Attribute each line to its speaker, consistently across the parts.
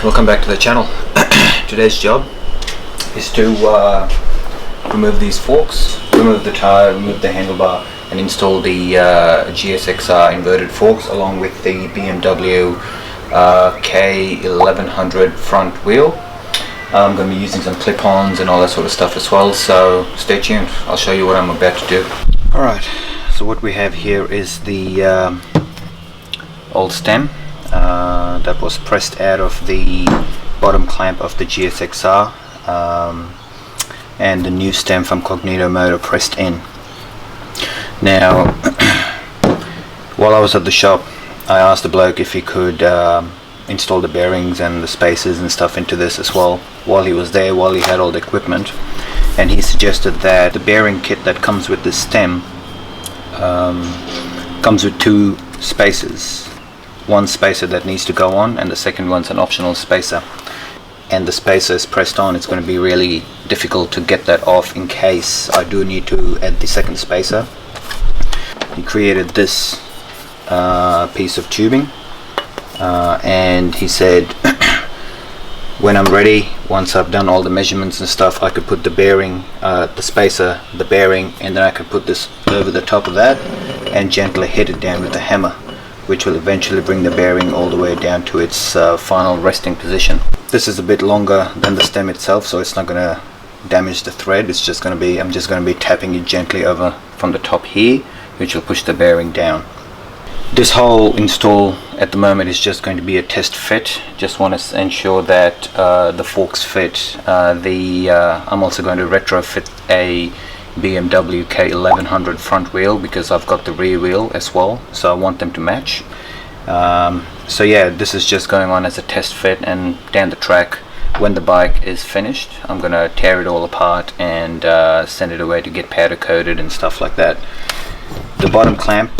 Speaker 1: welcome back to the channel. Today's job is to remove these forks, remove the tire, remove the handlebar, and install the GSX-R inverted forks along with the BMW K100 front wheel. I'm going to be using some clip-ons and all that sort of stuff as well, so stay tuned. I'll show you what I'm about to do. Alright, so what we have here is the old stem that was pressed out of the bottom clamp of the GSX-R, and the new stem from Cognito Moto pressed in. Now, while I was at the shop, I asked the bloke if he could install the bearings and the spacers and stuff into this as well while he was there, while he had all the equipment, and he suggested that the bearing kit that comes with this stem comes with two spacers. One spacer that needs to go on, and the second one's an optional spacer. And the spacer is pressed on. It's going to be really difficult to get that off in case I do need to add the second spacer. He created this piece of tubing, and he said when I'm ready, once I've done all the measurements and stuff, I could put the bearing, the spacer, the bearing, and then I could put this over the top of that and gently hit it down with a hammer, which will eventually bring the bearing all the way down to its final resting position. This is a bit longer than the stem itself, so it's not going to damage the thread. It's just going to be, I'm just going to be tapping it gently over from the top here, which will push the bearing down. This whole install at the moment is just going to be a test fit. Just want to ensure that the forks fit. I'm also going to retrofit a BMW K100 front wheel because I've got the rear wheel as well, so I want them to match. So yeah, this is just going on as a test fit, and down the track, when the bike is finished, I'm gonna tear it all apart and send it away to get powder coated and stuff like that. The bottom clamp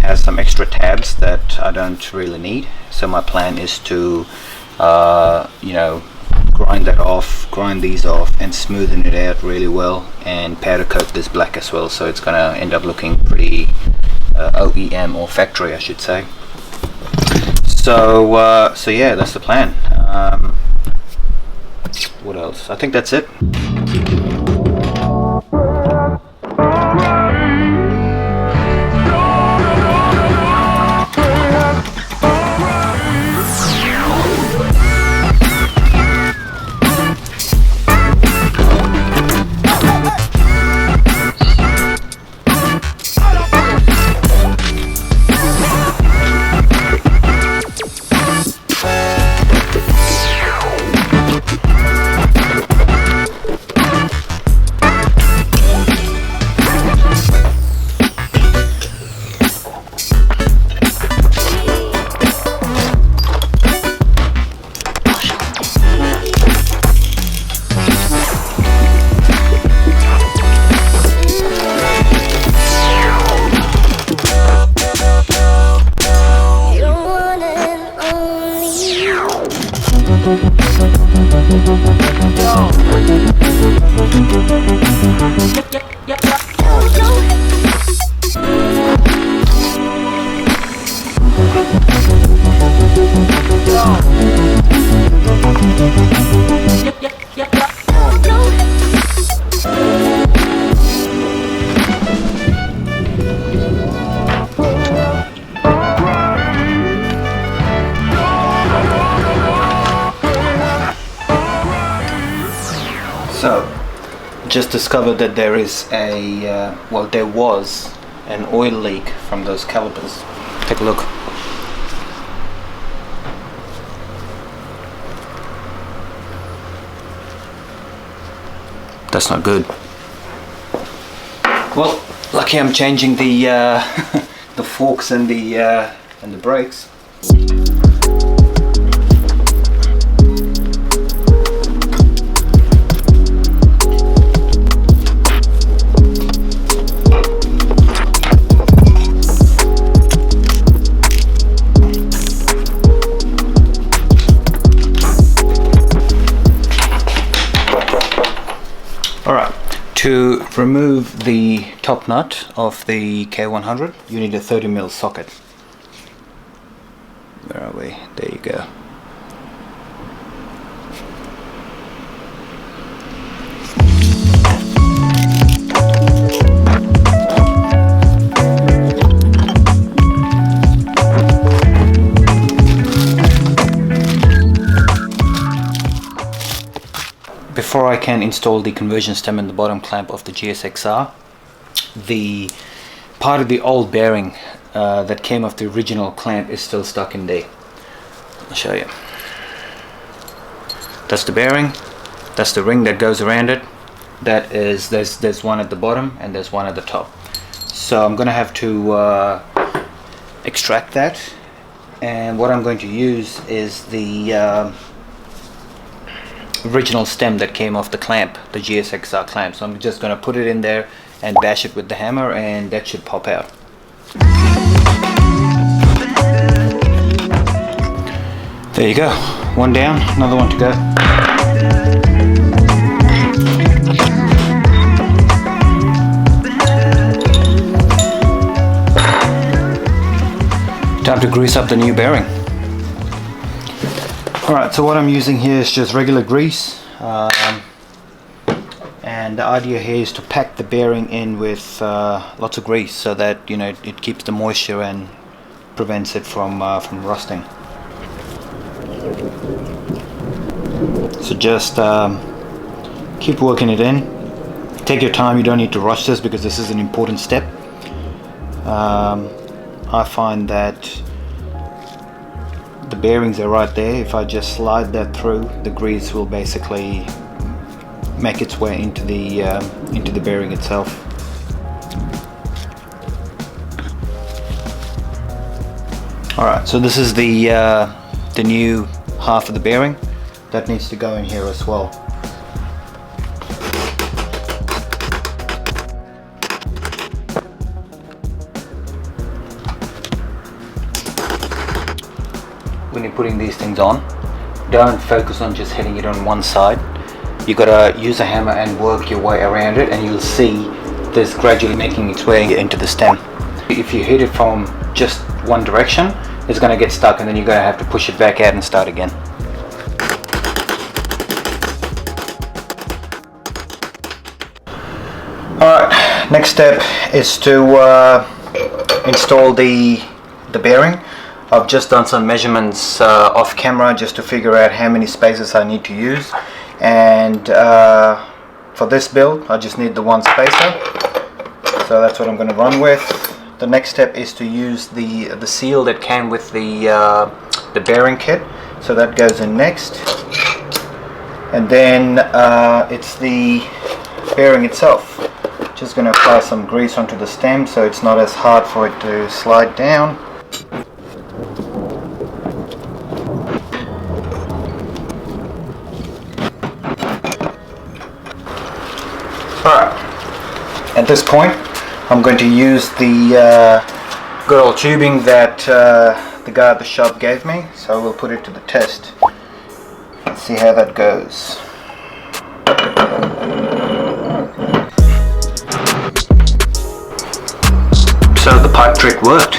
Speaker 1: has some extra tabs that I don't really need, so my plan is to grind these off and smoothen it out really well and powder coat this black as well, so it's gonna end up looking pretty OEM, or factory I should say. So yeah, that's the plan. What else? I think that's it. So, just discovered that there is a, there was an oil leak from those calipers. Take a look. That's not good. Well, lucky I'm changing the the forks and the brakes. Alright, to remove the top nut of the K100, you need a 30mm socket. Where are we? There you go. before I can install the conversion stem in the bottom clamp of the GSX-R, the part of the old bearing that came off the original clamp is still stuck in there. I'll show you. That's the bearing, that's the ring that goes around it. That is, there's one at the bottom and there's one at the top. So I'm gonna have to extract that, and what I'm going to use is the original stem that came off the clamp, the GSX-R clamp. So I'm just going to put it in there and bash it with the hammer, and that should pop out. There you go, one down, another one to go. Time to grease up the new bearing. Alright, so what I'm using here is just regular grease, and the idea here is to pack the bearing in with lots of grease so that, you know, it keeps the moisture and prevents it from rusting. So just keep working it in. Take your time, you don't need to rush this because this is an important step. I find that the bearings are right there. If I just slide that through, the grease will basically make its way into the bearing itself. Alright, so this is the new half of the bearing that needs to go in here as well. When you're putting these things on, don't focus on just hitting it on one side. You gotta use a hammer and work your way around it, and you'll see this gradually making its way into the stem. If you hit it from just one direction, it's gonna get stuck, and then you're gonna have to push it back out and start again. Alright, next step is to install the bearing. I've just done some measurements off camera just to figure out how many spaces I need to use, and for this build I just need the one spacer, so that's what I'm going to run with. The next step is to use the seal that came with the bearing kit, so that goes in next, and then it's the bearing itself. Just going to apply some grease onto the stem so it's not as hard for it to slide down. Alright, at this point I'm going to use the good old tubing that the guy at the shop gave me, so we'll put it to the test. Let's see how that goes. So the pipe trick worked.